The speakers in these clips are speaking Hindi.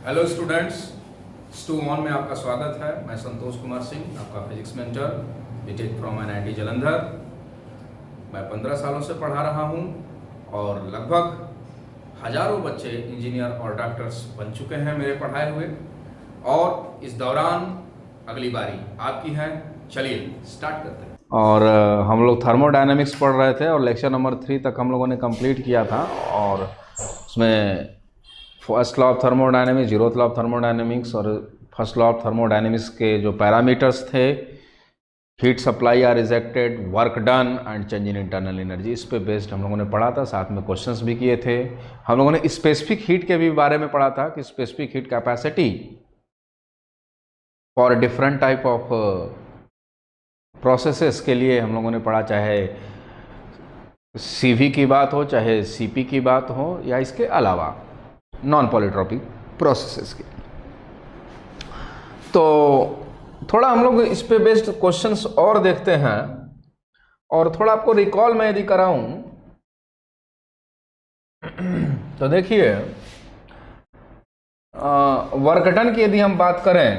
हेलो स्टूडेंट्स, स्टू ऑन में आपका स्वागत है। मैं संतोष कुमार सिंह, आपका physics mentor, BTech from NIT Jalandhar. मैं 15 सालों से पढ़ा रहा हूं और लगभग हजारों बच्चे इंजीनियर और डॉक्टर्स बन चुके हैं मेरे पढ़ाए हुए। और इस दौरान अगली बारी आपकी है। चलिए स्टार्ट करते हैं। और हम लोग थर्मोडायनेमिक्स पढ़ रहे थे और लेक्चर नंबर 3 तक हम लोगों ने कंप्लीट किया था। और उसमें first law of thermodynamics, zeroth law of thermodynamics और फर्स्ट लॉ ऑफ थर्मोडायनेमिक्स के जो पैरामीटर्स थे, heat supply or rejected, work done and change in internal energy, इस पे बेस्ड हम लोगों ने पढ़ा था। साथ में क्वेश्चंस भी किए थे। हम लोगों ने स्पेसिफिक हीट के भी बारे में पढ़ा था कि specific heat capacity for different type of processes के लिए हम लोगों ने पढ़ा, चाहे CV की बात हो, चाहे CP की बात हो, या इसके अलावा नॉन पॉलीट्रॉपिक प्रोसेसेस की। तो थोड़ा हम लोग इस पे बेस्ड क्वेश्चंस और देखते हैं। और थोड़ा आपको रिकॉल मैं यदि कराऊं तो देखिए, वर्क डन की यदि हम बात करें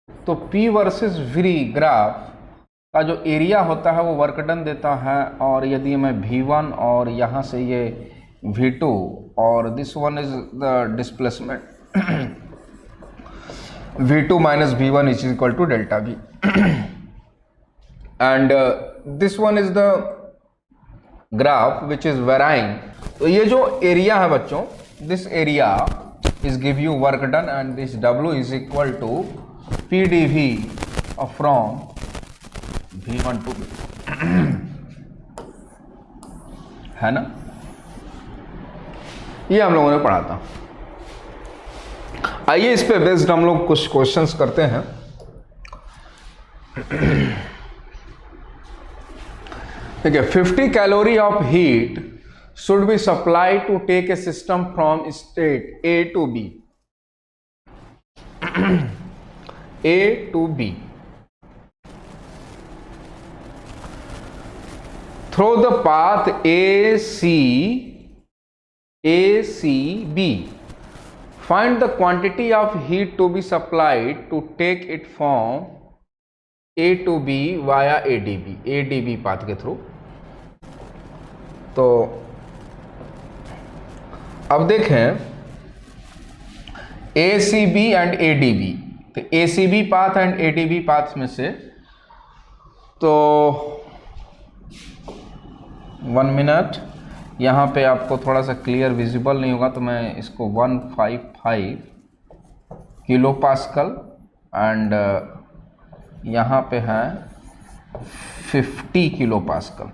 तो P वर्सेस V ग्राफ का जो एरिया होता है वो वर्क डन देता है। और यदि मैं V1 और यहाँ से ये V2 और this one is the displacement V2 minus V1 is equal to delta V and this one is the graph which is varying. तो ये जो एरिया है बच्चों, this area is give you work done and this W is equal to PdV from V1 to है ना। ये हम लोगों ने पढ़ा था। आइए इस पे बेस्ड हम लोग कुछ क्वेश्चंस करते हैं। ठीक है, 50 calorie of heat should be supply to take a system from state A to B. A to B through the path ACB. Find the quantity of heat to be supplied to take it from A to B via ADB path के थ्रू। तो अब देखें ACB एंड ADB, तो ACB path and ADB path में से, तो 1 मिनट, यहाँ पे आपको थोड़ा सा क्लियर विजिबल नहीं होगा तो मैं इसको 155 किलो पास्कल एंड यहाँ पे है 50 किलो पास्कल,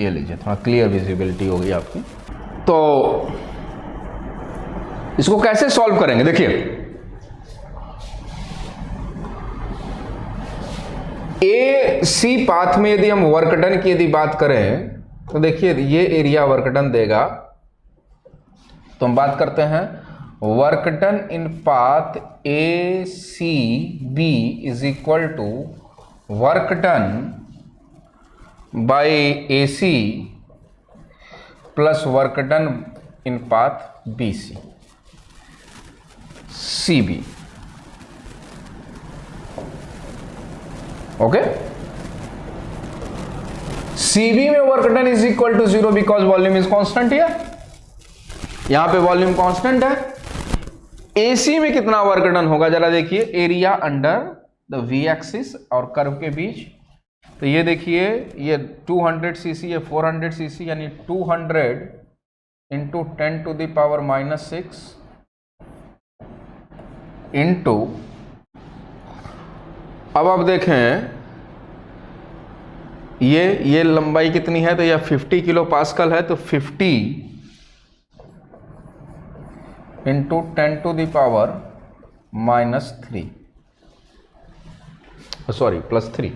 ये लीजिए, थोड़ा क्लियर विजिबिलिटी होगी आपकी। तो इसको कैसे सॉल्व करेंगे, देखिए AC पाथ में यदि हम वर्क डन की यदि बात करें तो देखिए ये एरिया वर्क डन देगा। तो हम बात करते हैं work done in path ACB is equal to work done by AC plus work done in path CB। Okay, CB में work done is equal to 0 because volume is constant है, यहां पे वॉल्यूम कांस्टेंट है। AC में कितना वर्क डन होगा जरा देखिए, area under the V axis और कर्व के बीच। तो ये देखिए, ये 200 cc, ये 400 cc, यानी 200 into 10 to the power -6 into, अब आप देखें ये लंबाई कितनी है, तो यह 50 किलो पास्कल है। तो 50 into 10 to the power -3, sorry +3।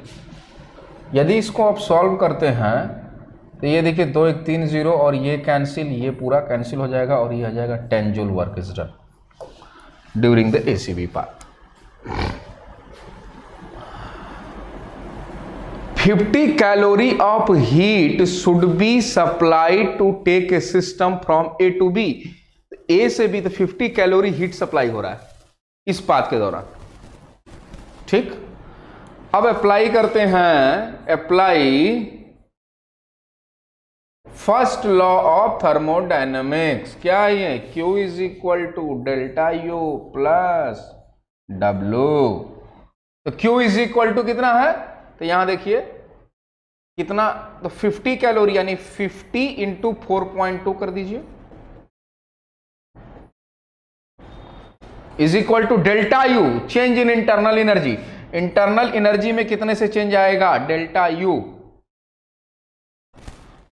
यदि इसको आप सॉल्व करते हैं तो ये देखिए 2 1 3 0 और ये कैंसिल, ये पूरा कैंसिल हो जाएगा और ये आ जाएगा 10 joule work is done during the ACB path. 50 calorie of heat should be supplied to take a system from A to B. ए से बी तो 50 कैलोरी हीट सप्लाई हो रहा है इस पाथ के दौरान। ठीक, अब अप्लाई करते हैं, apply first law of thermodynamics. क्या है ये? Q is equal to delta U plus W। तो Q इज इक्वल टू कितना है? तो यहां देखिए कितना, तो 50 कैलोरी यानी 50 इंटू 4.2 कर दीजिए, is equal to delta U, change in internal energy. Internal energy में कितने से चेंज आएगा? Delta U.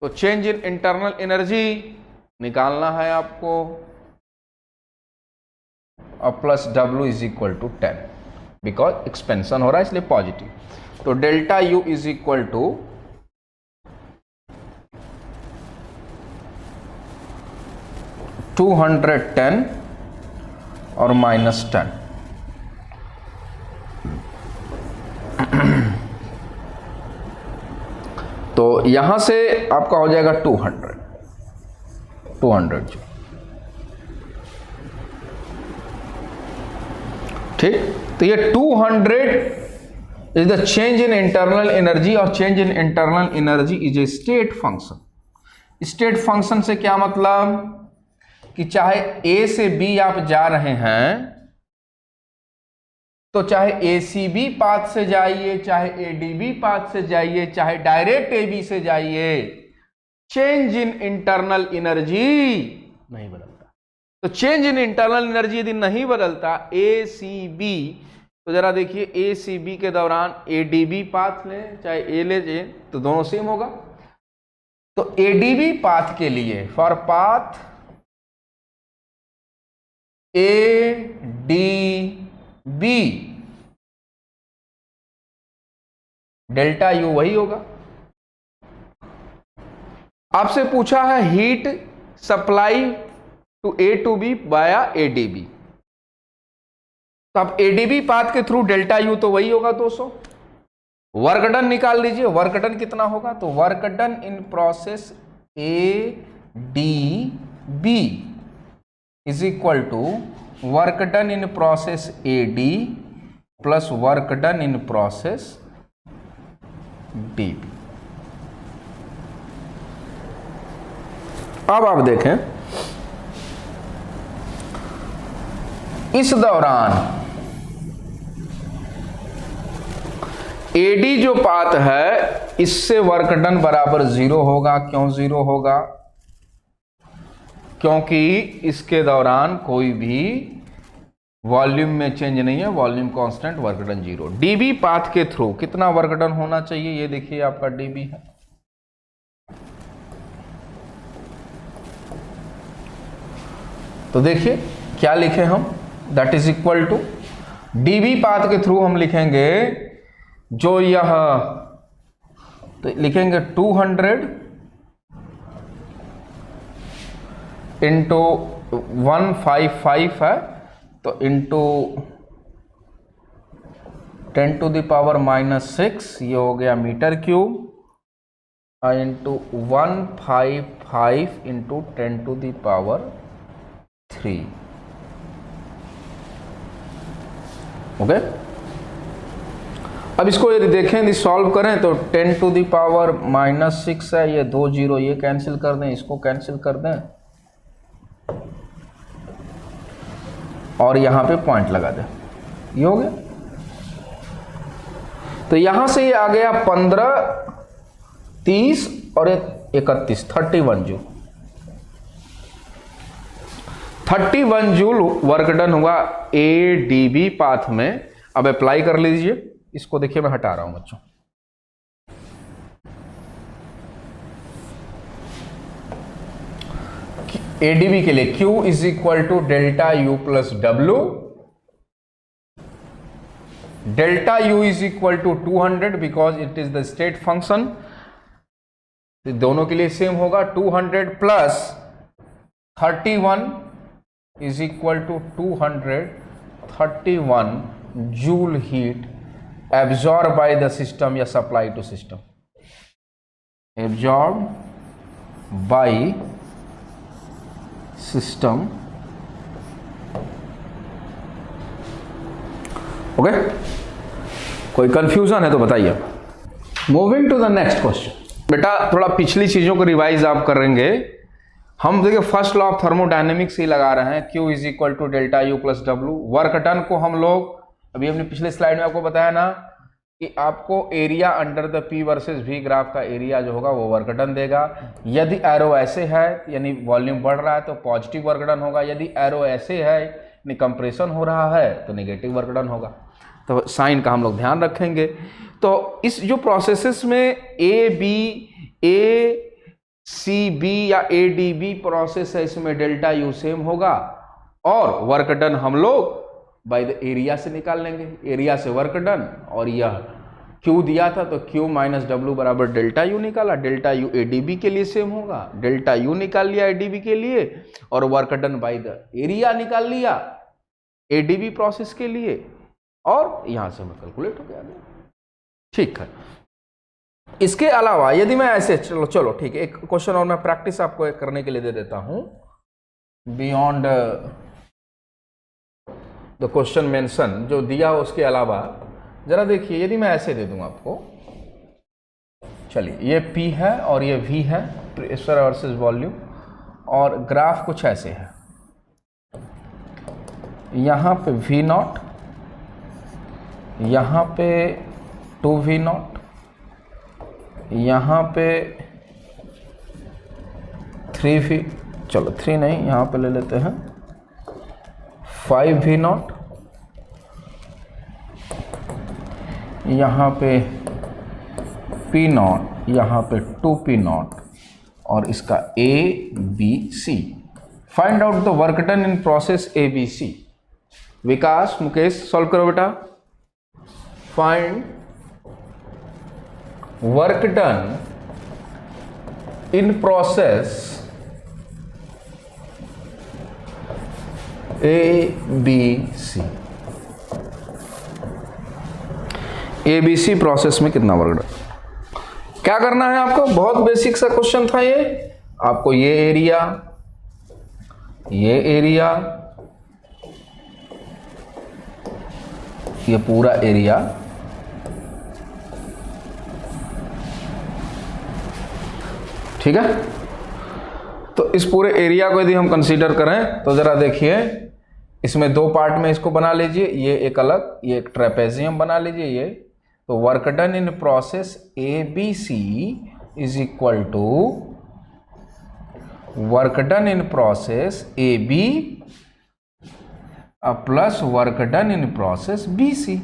तो चेंज इन इंटरनल एनर्जी निकालना है आपको, और plus W is equal to 10, because expansion हो रहा है इसलिए पॉजिटिव। तो delta U is equal to 210 और माइनस 10। तो यहां से आपका हो जाएगा 200 जो। ठीक, तो ये 200 is the change in internal energy, और change in internal energy is a state function. State function से क्या मतलब कि चाहे ए से बी आप जा रहे हैं, तो चाहे एसीबी पाथ से जाइए, चाहे एडीबी पाथ से जाइए, चाहे डायरेक्ट एबी से जाइए, चेंज इन इंटरनल एनर्जी नहीं बदलता। तो चेंज इन इंटरनल एनर्जी यदि नहीं बदलता एसीबी, तो जरा देखिए एसीबी के दौरान एडीबी पाथ लें चाहे ए ले जाए तो दोनों सेम होगा। तो एडीबी पाथ के लिए, for path A D B, delta U वही होगा। आपसे पूछा है heat supply to A to B via ADB, तो अब एडीबी पाथ के थ्रू डेल्टा यू तो वही होगा 200। वर्क डन निकाल लीजिए, वर्क डन कितना होगा? तो work done in process A D B is equal to work done in process A D plus work done in process D B. अब आप देखें इस दौरान एडी जो पाथ है इससे वर्क डन बराबर 0 होगा। क्यों 0 होगा? क्योंकि इसके दौरान कोई भी वॉल्यूम में चेंज नहीं है, volume constant, work done 0। DB path के थ्रू कितना वर्क डन होना चाहिए? ये देखिए आपका डीबी है, तो देखिए क्या लिखे हम, that is equal to DB path के थ्रू हम लिखेंगे जो यह, तो लिखेंगे 200 इंटू 155 है, तो इंटू 10 टू द पावर -6, ये हो गया metre cube, into 155 into 10 to the power 3। Okay, अब इसको यदि देखें, यदि सॉल्व करें तो 10 टू द पावर -6 है, ये 2 0 ये कैंसिल कर दें, इसको कैंसिल कर दें और यहां पे पॉइंट लगा दें, ये हो गया। तो यहां से ये आ गया 15, 30 और 31, 31 जूल। 31 जूल वर्क डन हुआ एडीबी पाथ में। अब अप्लाई कर लीजिए, इसको देखिए मैं हटा रहा हूं बच्चों। एडीबी के लिए Q is equal to delta U plus W। Delta U is equal to 200 because it is the state function, दोनों के लिए सेम होगा। 200 plus 31 is equal to 231 joule heat absorb by the system या supply to system, absorb by system okay, कोई कंफ्यूजन है तो बताइए। Moving to the next question. बेटा थोड़ा पिछली चीजों को रिवाइज आप करेंगे। हम देखिए फर्स्ट लॉ ऑफ थर्मोडायनेमिक्स ही लगा रहे हैं, Q is equal to delta U plus W. Work done को हम लोग अभी अपनी पिछले स्लाइड में आपको बताया ना कि आपको area under the P versus V graph का एरिया जो होगा वो वर्क डन देगा। यदि एरो ऐसे है यानी वॉल्यूम बढ़ रहा है तो पॉजिटिव वर्क डन होगा, यदि एरो ऐसे है यानी कंप्रेशन हो रहा है तो नेगेटिव वर्क डन होगा। तो साइन का हम लोग ध्यान रखेंगे। तो इस जो प्रोसेसेस में ACB या ADB प्रोसेस है, इसमें डेल्टा यू सेम होगा और वर्क डन हम लोग बाय द एरिया से निकाल लेंगे। एरिया से वर्क डन और यह Q दिया था तो Q माइनस डब्ल्यू बराबर डेल्टा यू निकाला। डेल्टा यू ADB के लिए सेम होगा, डेल्टा यू निकाल लिया ADB के लिए और work done by the area निकाल लिया ADB प्रोसेस के लिए और यहां से हमें कैलकुलेट हो गया। ठीक है। इसके अलावा यदि मैं ऐसे चलो ठीक है, एक क्वेश्चन और मैं प्रैक्टिस आपको करने के लिए दे देता हूं बियॉन्ड द क्वेश्चन मेंशन जो दिया उसके अलावा। जरा देखिए, यदि मैं ऐसे दे दूं आपको, चलिए ये P है और ये V है, प्रेशर वर्सेस वॉल्यूम, और ग्राफ कुछ ऐसे है। यहां पे V0, यहां पे 2V0, यहां पे 3V, चलो 3 नहीं, यहां पे ले लेते हैं 5V0, यहाँ पे P0, यहाँ पे 2P0 और इसका ABC। Find out the work done in process ABC। Vikas, Mukesh solve करो बेटा। Find work done in process ABC। ABC process में कितना वर्क डन। क्या करना है आपको, बहुत बेसिक सा क्वेश्चन था ये। आपको ये एरिया, ये पूरा एरिया ठीक है। तो इस पूरे एरिया को यदि हम कंसीडर करें तो जरा देखिए, इसमें दो पार्ट में इसको बना लीजिए, ये एक अलग, ये एक ट्रेपेजियम बना लीजिए ये। तो work done in process ABC is equal to work done in process AB plus work done in process BC।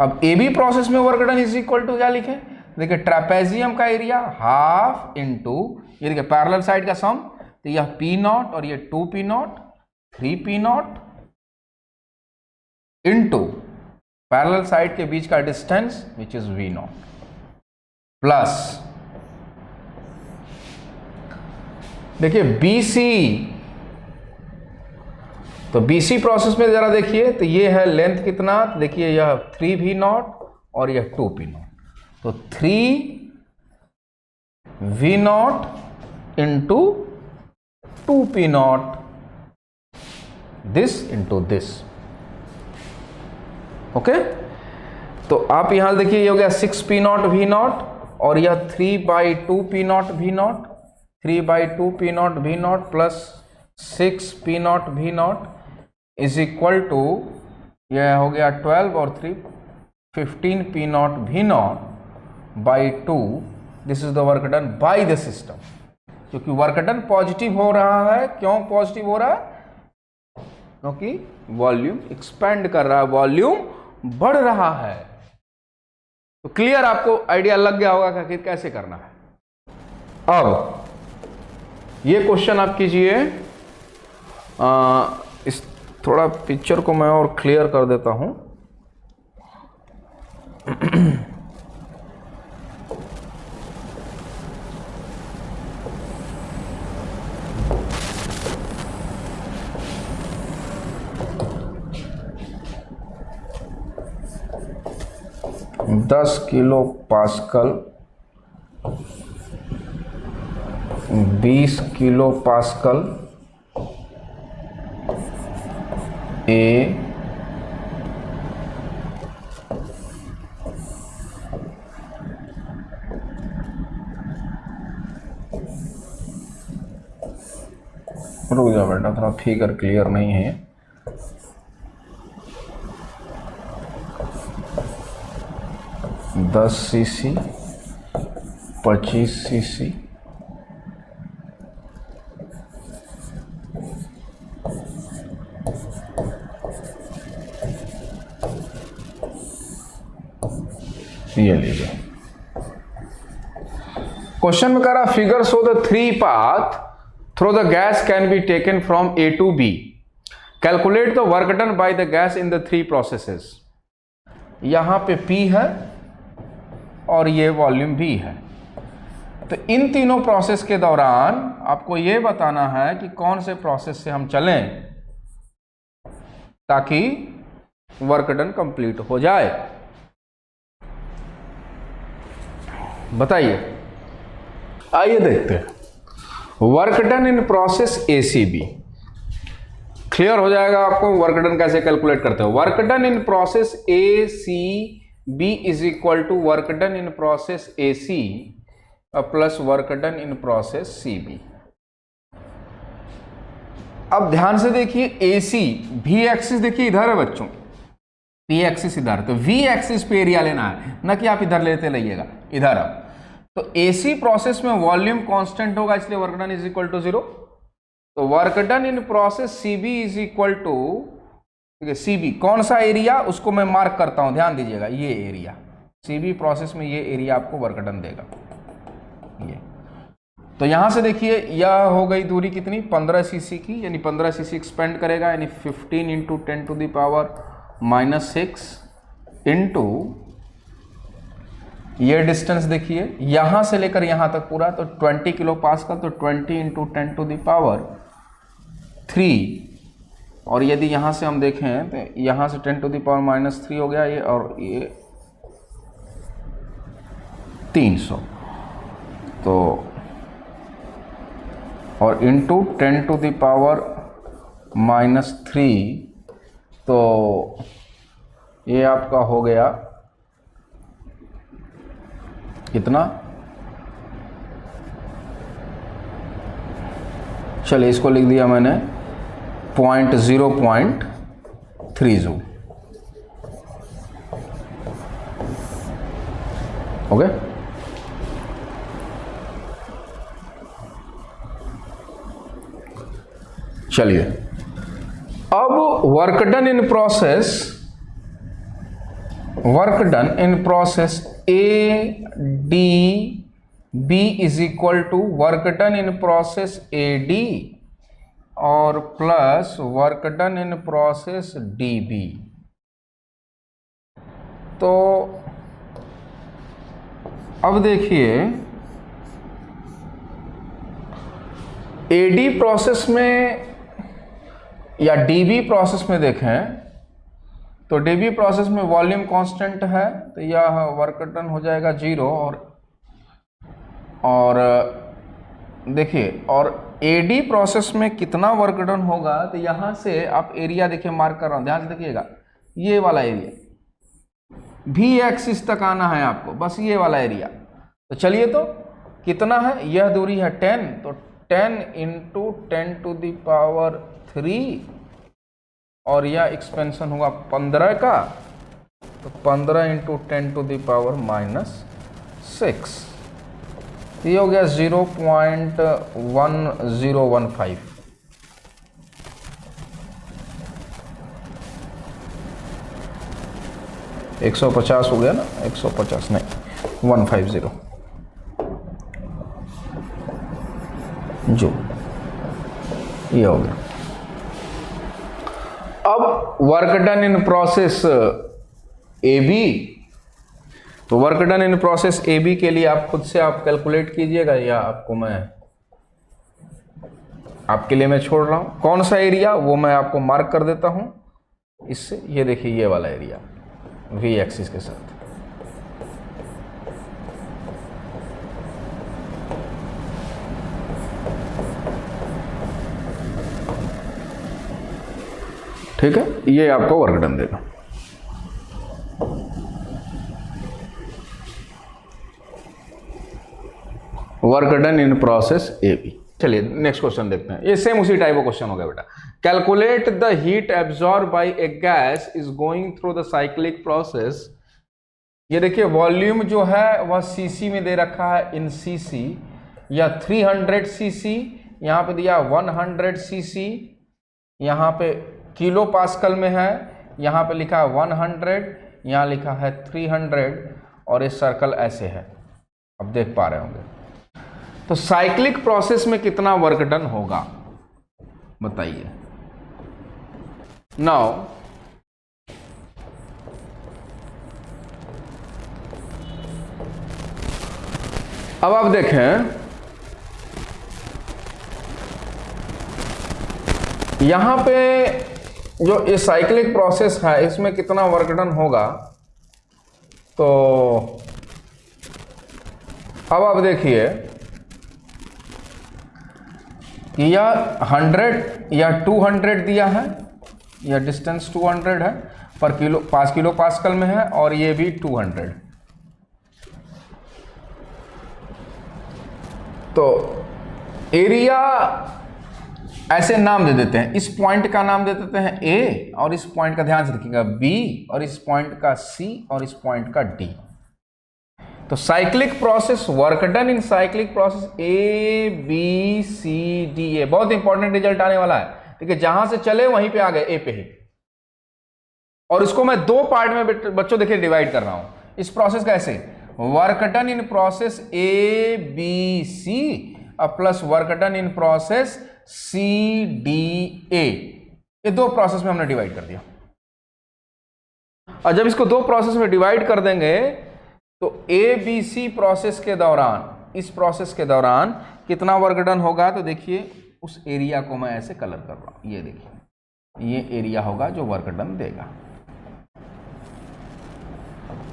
अब AB प्रोसेस में work done is equal to क्या लिखे, देखिए ट्रेपेजियम का एरिया हाफ इंटू, ये देखिए पैरेलल साइड का सम, तो यह P0 और ये 2P0, 3P0 into parallel side के बीच का distance which is V0 plus देखिए BC। तो BC प्रोसेस में जरा देखिए, तो ये है लेंथ कितना, देखिए यह 3V0 और यह 2P0, तो 3V0 into 2P0, this into this. Okay, तो आप यहां देखिए ये हो गया 6P0 V0 और यह 3/2P0 V0, 3/2P0 V0 plus 6P0 V0 is equal to, यह हो गया 12 और 3 15P0 V0 by 2। This is the work done bye the system. क्योंकि वर्क डन पॉजिटिव हो रहा है, क्यों पॉजिटिव हो रहा है, क्योंकि वॉल्यूम एक्सपेंड कर रहा है, वॉल्यूम बढ़ रहा है। तो क्लियर, आपको आइडिया लग गया होगा कि कैसे करना है। अब ये क्वेश्चन आप कीजिए, इस थोड़ा पिक्चर को मैं और क्लियर कर देता हूं। दस किलो पास्कल, 20 किलो पास्कल ए रुक जाओ बेटा, थोड़ा फिगर क्लियर नहीं है। दस सीसी, 25 सीसी, ये लीजिए। क्वेश्चन में कह रहा figure show the 3 path through the gas can be taken from A to B. Calculate the work done by the gas in the 3 processes. यहां पे P है और ये वॉल्यूम V है। तो इन तीनों प्रोसेस के दौरान आपको ये बताना है कि कौन से प्रोसेस से हम चलें ताकि वर्क डन कंप्लीट हो जाए। बताइए, आइए देखते हैं। Work done in process ACB, clear हो जाएगा आपको वर्क डन कैसे कैलकुलेट करते हो। Work done in process ACB is equal to work done in process AC plus work done in process CB। अब ध्यान से देखिए, AC V एक्सिस देखिए इधर है बच्चों, P एक्सिस इधर, तो V एक्सिस पे एरिया लेना है, ना कि आप इधर लेते रहिएगा, इधर अब। तो AC प्रोसेस में वॉल्यूम कांस्टेंट होगा, इसलिए work done is equal to 0। तो work done in process CB is equal to, ठीक है, CB कौन सा एरिया उसको मैं मार्क करता हूं, ध्यान दीजिएगा, ये एरिया CB प्रोसेस में ये एरिया आपको वर्क डन देगा ये। तो यहां से देखिए यह हो गई दूरी कितनी, 15 सीसी की, यानी 15 सीसी एक्सपेंड करेगा, यानी 15 into 10 to the power -6 into ये डिस्टेंस देखिए यहां से लेकर यहां तक पूरा, तो 20 किलो पास्कल, तो 20 इंटू 10 टू द पावर 3। और यदि यहां से हम देखें तो यहां से 10 टू द पावर -3 हो गया ये, और ये 300, तो और इंटू 10 टू द पावर -3, तो ये आपका हो गया कितना, चलिए इसको लिख दिया मैंने 0.0.3 जूल। ओके, चलिए अब work done in process ADB is equal to work done in process AD और plus work done in process DB। तो अब देखिए AD प्रोसेस में या DB प्रोसेस में देखें तो DB प्रोसेस में वॉल्यूम कांस्टेंट है, तो यह वर्क डन हो जाएगा 0। और देखिए, और AD प्रोसेस में कितना वर्क डन होगा, तो यहाँ से आप एरिया देखिए मार्क कर रहा हूँ, ध्यान से देखिएगा, ये वाला एरिया V एक्सिस तक आना है आपको, बस ये वाला एरिया। तो चलिए, तो कितना है, यह दूरी है 10, तो 10 इंटू 10 टू द पावर 3, और यह एक्सपेंशन होगा 15 का, तो 15 इंटू 10 टू द पावर -6, ये हो गया 0.1015। एक 150 हो गया ना, 150 नहीं 150 जो ये हो गया। अब work done in process AB, तो work done in process AB के लिए आप खुद से आप कैलकुलेट कीजिएगा, या आपको मैं आपके लिए मैं छोड़ रहा हूं। कौन सा एरिया वो मैं आपको मार्क कर देता हूं इससे, ये देखिए ये वाला एरिया V एक्सिस के साथ। ठीक है, ये आपको वर्क डन देगा। Work done in process A B. चलिए नेक्स्ट क्वेश्चन देखते हैं, ये सेम उसी टाइप का क्वेश्चन हो गया बेटा। Calculate the heat absorb bye A gas is going through the cyclic process. ये देखिए वॉल्यूम जो है वह सीसी में दे रखा है, इन सीसी, या 300 सीसी, यहाँ पे दिया 100 सीसी, यहाँ पे किलो पास्कल में है, यहाँ पे लिखा है 100, यहाँ लिखा है 300, और ये सर्कल ऐसे है, अब देख पा रहे होंगे। तो साइक्लिक प्रोसेस में कितना वर्क डन होगा बताइए। नाउ अब आप देखें, यहां पे जो ये साइक्लिक प्रोसेस है इसमें कितना वर्क डन होगा, तो अब आप देखिए कि यह 100 या 200 दिया है, यह डिस्टेंस 200 है, पर किलो 5 किलो पास्कल में है, और ये भी 200। तो एरिया ऐसे नाम दे देते हैं, इस पॉइंट का नाम दे देते हैं ए, और इस पॉइंट का ध्यान से रखिएगा बी, और इस पॉइंट का सी, और इस पॉइंट का डी। तो cyclic process, work done in cyclic process A B C D A, बहुत इंपॉर्टेंट रिजल्ट आने वाला है। ठीक है, जहां से चले वहीं पे आ गए, ए पे ही। और इसको मैं दो पार्ट में बच्चों देखिए डिवाइड कर रहा हूं। इस प्रोसेस का ऐसे, work done in process A B C plus work done in process C D A, ये दो प्रोसेस में हमने डिवाइड कर दिया। और जब इसको दो प्रोसेस में डिवाइड कर देंगे तो ए बी सी प्रोसेस के दौरान, इस प्रोसेस के दौरान कितना वर्क डन होगा, तो देखिए उस एरिया को मैं ऐसे कलर कर रहा हूं, ये देखिए ये एरिया होगा जो वर्क डन देगा,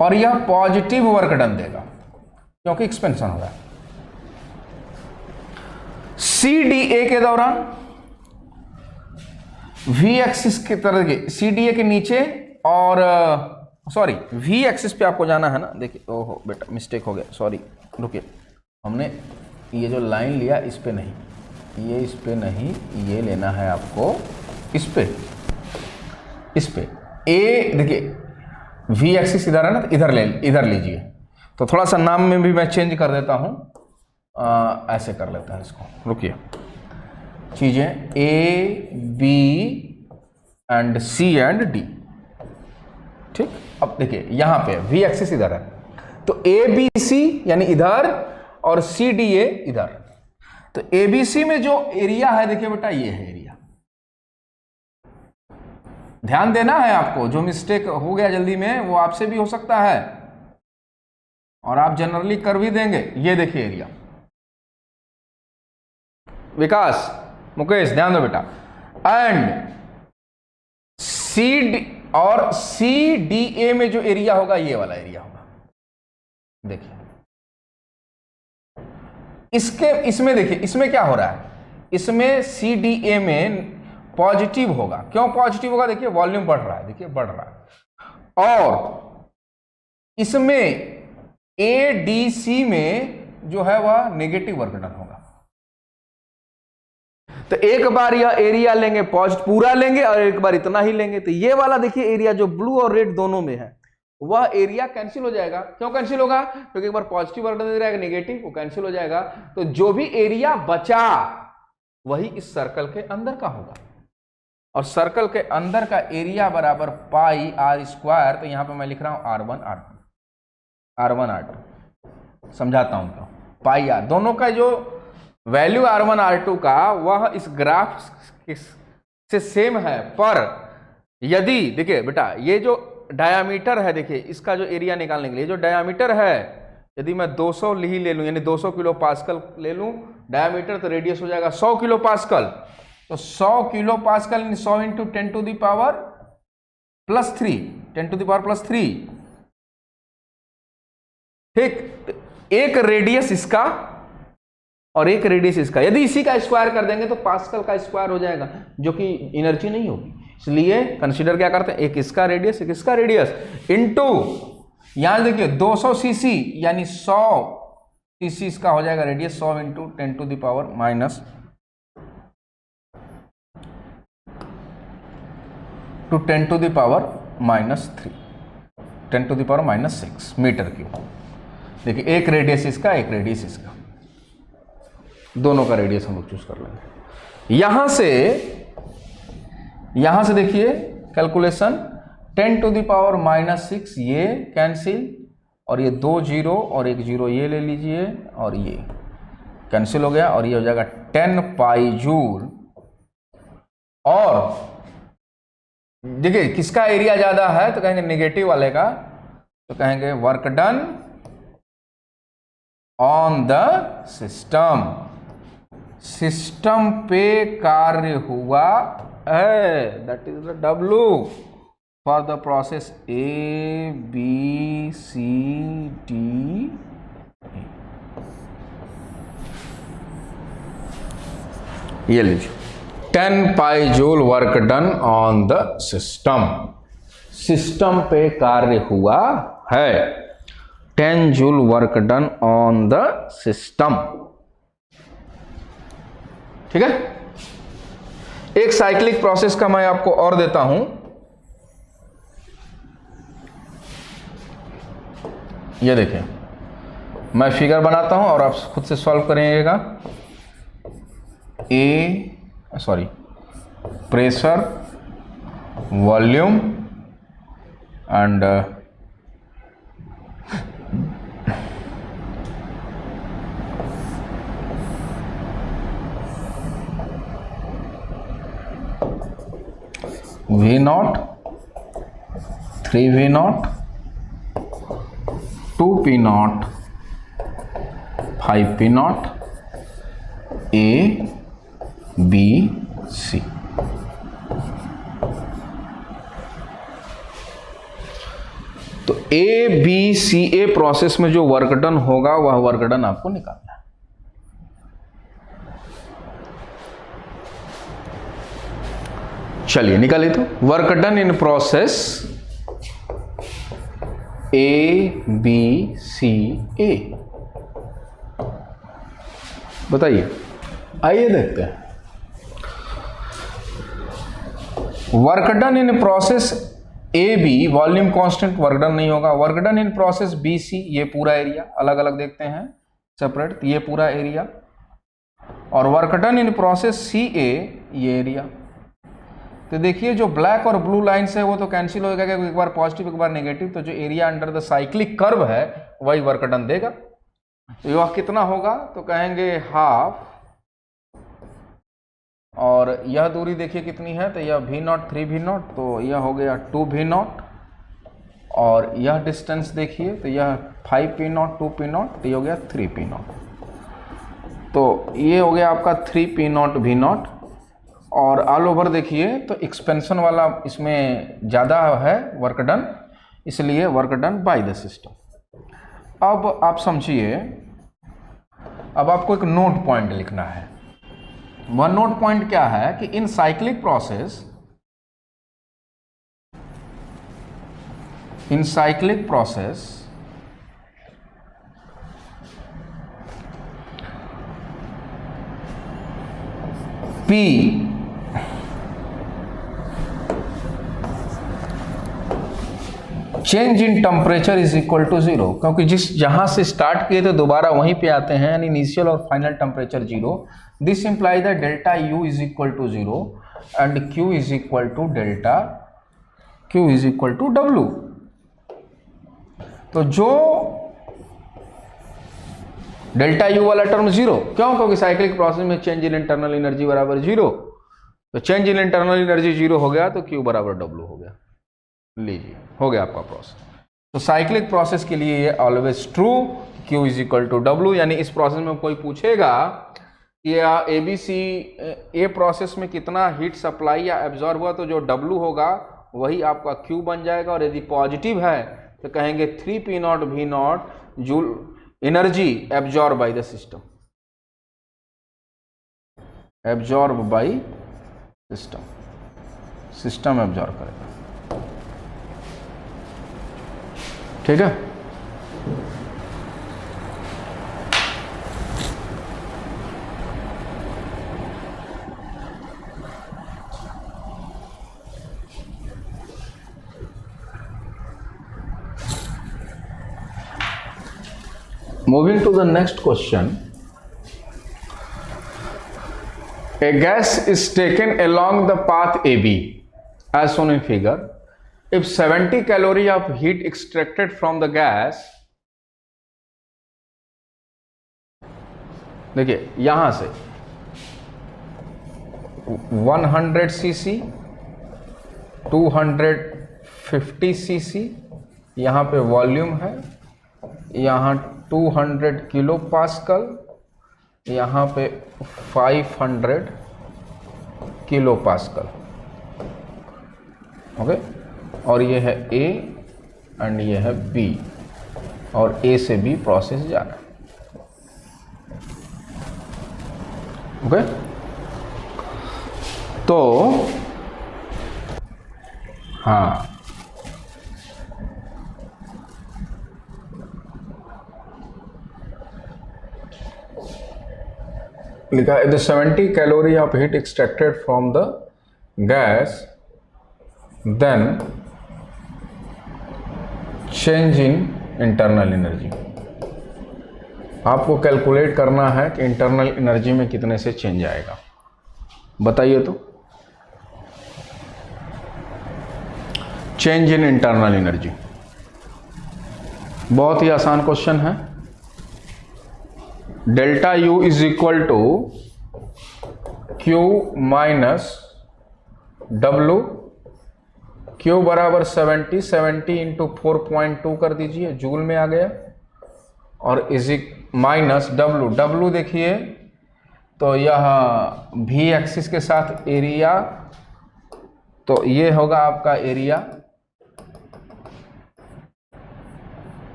और यह पॉजिटिव वर्क डन देगा क्योंकि एक्सपेंशन हो रहा है। सी डी ए के दौरान वी एक्सिस की तरह के, सी डी ए के नीचे, और सॉरी वी एक्सिस पे आपको जाना है ना, देखिए ओहो बेटा मिस्टेक हो गया, सॉरी रुकिए, हमने ये जो लाइन लिया इस पे नहीं, ये इस पे नहीं, ये लेना है आपको इस पे, इस पे ए, देखिए वी एक्सिस इधर है ना, तो इधर लीजिए। तो थोड़ा सा नाम में भी मैं चेंज कर देता हूं, ऐसे कर लेता है इसको, रुकिए, चीजें A B and C and D. ठीक, अब देखिए यहां पे वी एक्सिस इधर है, तो ए बी सी यानी इधर, और सी डी ए इधर। तो ए बी सी में जो एरिया है देखिए बेटा, ये है एरिया। ध्यान देना है आपको, जो मिस्टेक हो गया जल्दी में वो आपसे भी हो सकता है, और आप जनरली कर भी देंगे। ये देखिए एरिया, विकास मुकेश ध्यान दो बेटा, एंड सी डी और सी डी ए में जो एरिया होगा ये वाला एरिया होगा। देखिए इसमें देखिए इसमें क्या हो रहा है, इसमें सी डी ए में पॉजिटिव होगा। क्यों पॉजिटिव होगा, देखिए वॉल्यूम बढ़ रहा है, देखिए बढ़ रहा है। और इसमें ए डी सी में जो है वह नेगेटिव वर्क डन होगा। तो एक बार यह एरिया लेंगे, पॉजिटिव पूरा लेंगे, और एक बार इतना ही लेंगे। तो ये वाला देखिए एरिया जो ब्लू और रेड दोनों में है, वह एरिया कैंसिल हो जाएगा। क्यों कैंसिल होगा, क्योंकि एक बार पॉजिटिव वर्क डन दे रहेगा, नेगेटिव, वो कैंसिल हो जाएगा। तो जो भी एरिया बचा वही इस सर्कल के अंदर का होगा, और सर्कल के अंदर का एरिया बराबर पाई आर स्क्वायर। तो यहां पे मैं लिख रहा हूं R1 R2, समझाता हूं तो पाई आर, दोनों का जो वैल्यू R1 R2 का वह इस ग्राफ से सेम है। पर यदि देखिए बेटा ये जो डायामीटर है, देखिए इसका जो एरिया निकालने के लिए जो डायामीटर है, यदि मैं 200 ही ले लूं यानी 200 किलो पास्कल ले लूं डायामीटर, तो रेडियस हो जाएगा 100 किलो पास्कल। तो 100 kilo pascal 100 into 10 to the power plus 3, 10 to the power plus 3। ठीक, एक रेडियस इसका और एक रेडियस इसका, यदि इसी का स्क्वायर कर देंगे तो पास्कल का स्क्वायर हो जाएगा, जो कि एनर्जी नहीं होगी। इसलिए कंसीडर क्या करते हैं, एक इसका रेडियस एक इसका रेडियस इनटू, यहां देखिए 200 सीसी यानी 100 सीसी इसका हो जाएगा radius, 100 into 10 to the power minus two 10 to the power -3, 10 to the power -6 metre cube. देखिए एक रेडियस इसका एक रेडियस इसका, दोनों का रेडियस हम लोग चूज कर लेंगे। यहां से देखिए कैलकुलेशन 10 टू द पावर -6 ये कैंसिल, और ये 2 0 और 1 0 ये ले लीजिए, और ये कैंसिल हो गया, और ये हो जाएगा 10 पाई जूल। और देखिए किसका एरिया ज्यादा है तो कहेंगे नेगेटिव वाले का, तो कहेंगे work done on the system, system पे कार्य हुआ है, that is the W for the process A B C D E। ये लीजिए 10 pi joule work done on the system, system पे कार्य हुआ है, 10 joule work done on the system. ठीक है, एक साइक्लिक प्रोसेस का मैं आपको और देता हूं, ये देखिए मैं फिगर बनाता हूं और आप खुद से सॉल्व करिएगा। Pressure, volume and V0, 3V0, 2P0, 5P0, A, B, C। तो A, B, C, A process में जो वर्क डन होगा वह वर्क डन आपको निकालना है। चलिए निकालिए, तो work done in process A, B, C, A, बताइए, आइए देखते हैं। Work done in process A B, volume constant, work done नहीं होगा। Work done in process B C, ये पूरा एरिया, अलग अलग देखते हैं सेपरेट, ये पूरा एरिया। और वर्क डन इन प्रोसेस सी ए, ये एरिया। तो देखिए जो ब्लैक और ब्लू लाइन्स है वो तो कैंसिल हो जाएगा, एक बार पॉजिटिव एक बार नेगेटिव, तो जो area under the cyclic curve है वही वर्क डन देगा। तो यह कितना होगा, तो कहेंगे हाफ, और यह दूरी देखिए कितनी है, तो यह V0 3V0, तो यह हो गया 2V0, और यह डिस्टेंस देखिए तो यह 5P0 2P0, तो ये हो गया 3P0। तो ये हो गया आपका 3P0 V0। और ऑल ओवर देखिए तो एक्सपेंशन वाला इसमें ज़्यादा है वर्क डन, इसलिए work done bye the system. अब आप समझिए, अब आपको एक नोट पॉइंट लिखना है। वह नोट पॉइंट क्या है कि in cyclic process, P change in temperature is equal to 0, क्योंकि जहां से स्टार्ट किए थे दोबारा वहीं पे आते हैं, यानी इनिशियल और final temperature 0। This imply that delta U is equal to 0 and Q is equal to delta Q is equal to W। तो जो डेल्टा U वाला टर्म 0, क्यों, क्योंकि साइक्लिक प्रोसेस में चेंज इन इंटरनल एनर्जी बराबर 0। तो चेंज इन इंटरनल एनर्जी 0 हो गया तो Q बराबर W हो गया। लीजिए हो गया आपका प्रोसेस। तो साइक्लिक प्रोसेस के लिए ये always true, Q is equal to W। यानी इस प्रोसेस में कोई पूछेगा कि ABC ए प्रोसेस में कितना हीट सप्लाई या एब्जॉर्ब हुआ, तो जो W होगा वही आपका Q बन जाएगा। और यदि पॉजिटिव है तो कहेंगे 3P0 V0 joule energy absorb by the system, absorb by system. System absorb करेगा। ठीक है, moving to the next question. A gas is taken along the path AB as shown in figure. If 70 calorie of heat extracted from the gas, देखिए यहां से 100 cc, 250 cc, यहाँ पे वॉल्यूम है, यहाँ 200 किलो पास्कल, यहाँ पे 500 किलो पास्कल। ओके, और ये है ए एंड ये है बी, और ए से बी प्रोसेस जा रहा है। ओके, तो हाँ, लिखा है the 70 calorie of heat extracted from the gas, then change in internal energy. आपको कैलकुलेट करना है कि इंटरनल एनर्जी में कितने से चेंज आएगा, बताइए तो। चेंज इन इंटरनल एनर्जी बहुत ही आसान क्वेश्चन है। Delta U is equal to Q minus W, Q बराबर 70 इंटू 4.2 कर दीजिए, जूल में आ गया, और इज माइनस डब्लू, डब्लू देखिए तो यह भी एक्सिस के साथ एरिया, तो ये होगा आपका एरिया,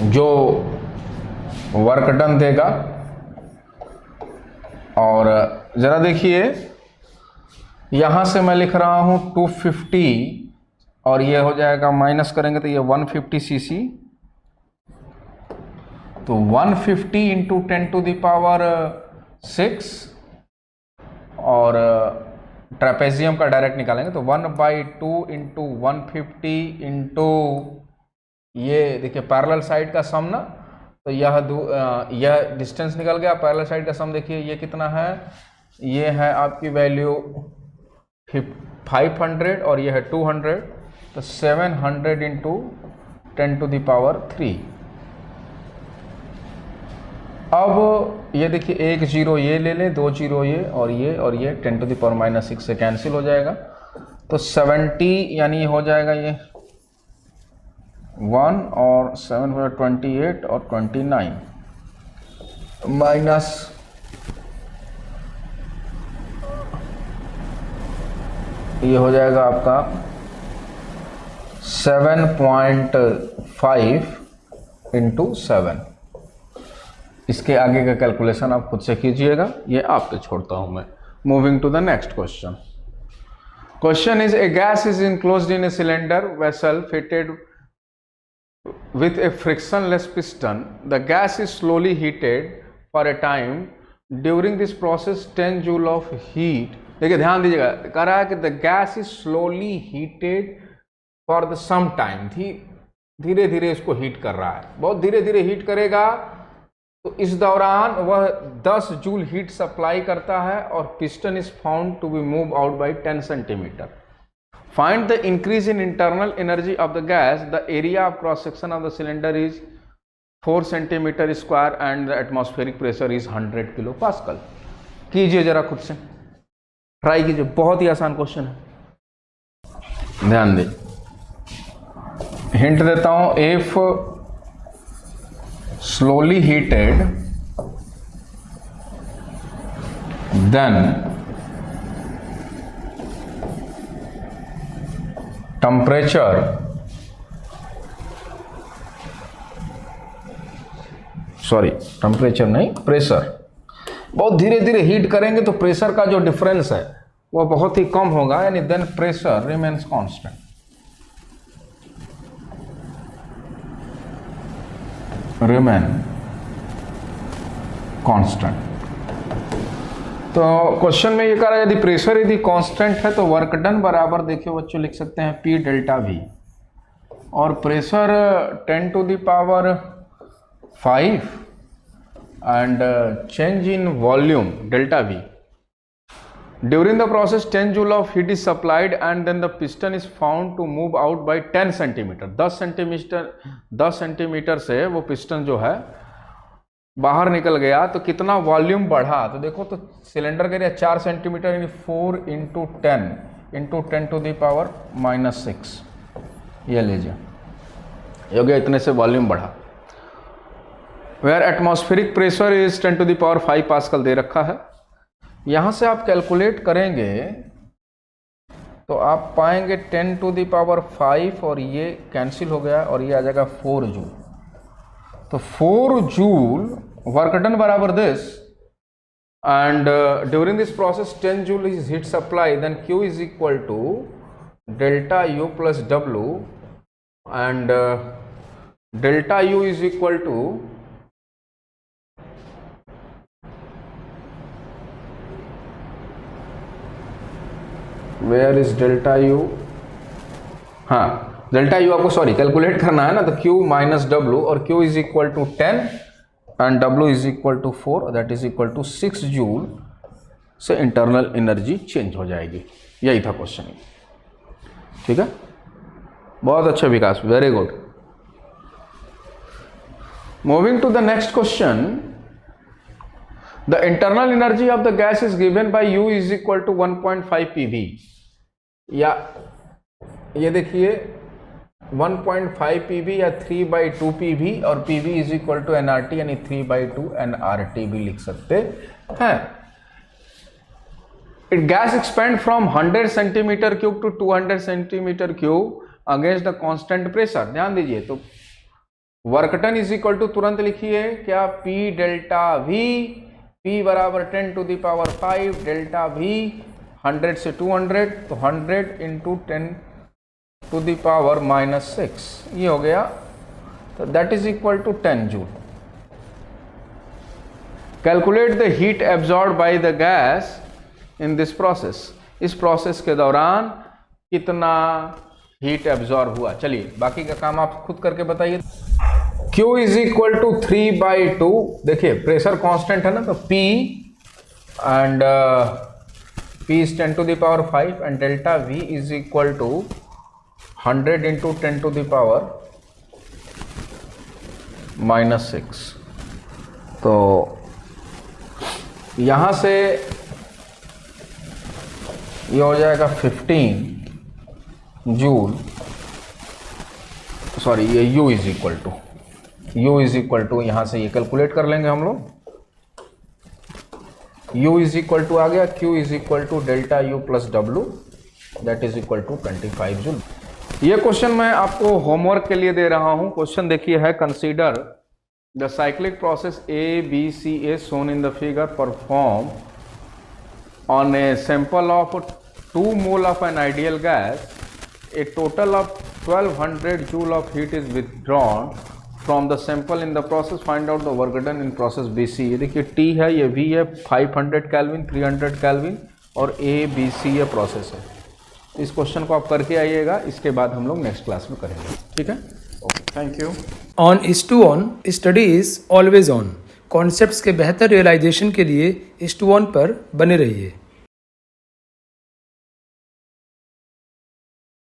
जो वर्क डन देगा। और जरा देखिए यहां से मैं लिख रहा हूं 250, और ये हो जाएगा माइनस करेंगे तो ये 150 सीसी, तो 150 इंटू 10 टू द पावर 6, और ट्रेपेजियम का डायरेक्ट निकालेंगे तो 1/2 इंटू 150 इंटू ये देखिए पैरेलल साइड का सम ना, तो यह डिस्टेंस निकल गया। पैरेलल साइड का सम देखिए ये कितना है, ये है आपकी वैल्यू 500 और ये है 200, तो 700 इंटू 10 टू द पावर 3। अब ये देखिए एक जीरो ये ले लें, 2 जीरो ये, और ये 10 टू द पावर -6 से कैंसिल हो जाएगा, तो 70 यानी हो जाएगा ये 1 और 7 हो 28 और 29 माइनस ये हो जाएगा आपका 7.5 इंटू 7। इसके आगे का कैलकुलेशन आप खुद से कीजिएगा, ये आपको छोड़ता हूं मैं। Moving to the next question. Question is a gas is enclosed in a cylinder vessel fitted with a frictionless piston. The gas is slowly heated for a time. During this process 10 joule of heat, देखिए ध्यान दीजिएगा, कह रहा है कि the gas is slowly heated for the some time, धीरे धीरे इसको हीट कर रहा है, बहुत धीरे धीरे हीट करेगा, तो इस दौरान वह 10 जूल हीट सप्लाई करता है, और piston is found to be move out by 10 centimetre. Find the increase in internal energy of the gas. The area of cross section of the cylinder is 4 centimeter square and the atmospheric pressure is 100 kilopascal. कीजिए जरा खुद से, ट्राई कीजिए, बहुत ही आसान क्वेश्चन है, ध्यान दें। हिंट देता हूं, if slowly heated then temperature temperature नहीं, प्रेशर बहुत धीरे धीरे हीट करेंगे तो प्रेशर का जो डिफरेंस है वो बहुत ही कम होगा, यानी then pressure remains constant. Remain constant. तो क्वेश्चन में ये कह रहा है यदि प्रेशर यदि कांस्टेंट है तो वर्क डन बराबर, देखिए बच्चों लिख सकते हैं P डेल्टा V, और pressure 10 to the power 5 and change in volume delta V. During the process 10 joule of heat is supplied and then the piston is found to move out by 10 centimeter. 10 centimetre से वो पिस्टन जो है बाहर निकल गया, तो कितना वॉल्यूम बढ़ा, तो देखो तो सिलेंडर का एरिया 4 सेंटीमीटर यानी 4 इंटू 10 टू द पावर -6, ये लीजिए ये हो गया, इतने से वॉल्यूम बढ़ा। Where atmospheric pressure is 10 to the power 5 pascal दे रखा है। यहाँ से आप कैलकुलेट करेंगे तो आप पाएंगे 10 टू द पावर 5 और ये कैंसिल हो गया और ये आ जाएगा 4 जूल। तो 4 जूल वर्क डन बराबर this, and during this process 10 joule is heat supply, then Q is equal to delta U plus W, and delta U is equal to where is delta U, हाँ डेल्टा U आपको सॉरी कैलकुलेट करना है ना, तो Q माइनस W, और Q is equal to 10 and W is equal to 4, that is equal to 6 joule से इंटरनल एनर्जी चेंज हो जाएगी। यही था क्वेश्चन, ठीक है, बहुत अच्छा Vikas, very good. Moving to the next question, the internal energy of the gas is given by U is equal to 1.5 PV, या ये देखिए 1.5 PV या 3/2 PV, और PV is equal to nRT यानी 3/2 nRT भी लिख सकते हैं। It gas expand from 100 centimetre cube to 200 centimetre cube against the constant pressure. ध्यान दीजिए, तो work done is equal to तुरंत लिखिए क्या, P डेल्टा V, P बराबर 10 to the power 5 delta V, 100 से 200, तो 100 इंटू 10 टू द पावर -6, ये हो गया, तो that is equal to 10 joule. Calculate the heat absorb by the gas in this process, इस प्रोसेस के दौरान कितना हीट एब्जॉर्ब हुआ। चलिए बाकी का काम आप खुद करके बताइए। Q इज इक्वल टू 3/2, देखिए प्रेशर कांस्टेंट है ना, तो P and P is 10 to the power 5 and delta V is equal to 100 into 10 to the power -6। तो यहाँ से ये हो जाएगा 15 जूल, सॉरी ये U इज इक्वल टू यहाँ से ये कैलकुलेट कर लेंगे हम लोग, U इज इक्वल टू आ गया Q is equal to delta U plus W, that is equal to 25 joule. ये क्वेश्चन मैं आपको होमवर्क के लिए दे रहा हूँ। क्वेश्चन देखिए है, consider the cyclic process ABCA shown in the figure perform on a sample of 2 mole of an ideal gas. A total of 1200 joule of heat is withdrawn from the sample in the process. Find out the work done in process BC। ये देखिए T है, ये V है, 500 केल्विन, 300 केल्विन, और ABC ये प्रोसेस है। इस क्वेश्चन को आप करके आइएगा, इसके बाद हम लोग नेक्स्ट क्लास में करेंगे, ठीक है, okay, thank you. On IS2ON study is always on. Concepts के बेहतर रियलाइजेशन के लिए IS2ON पर बने रहिए।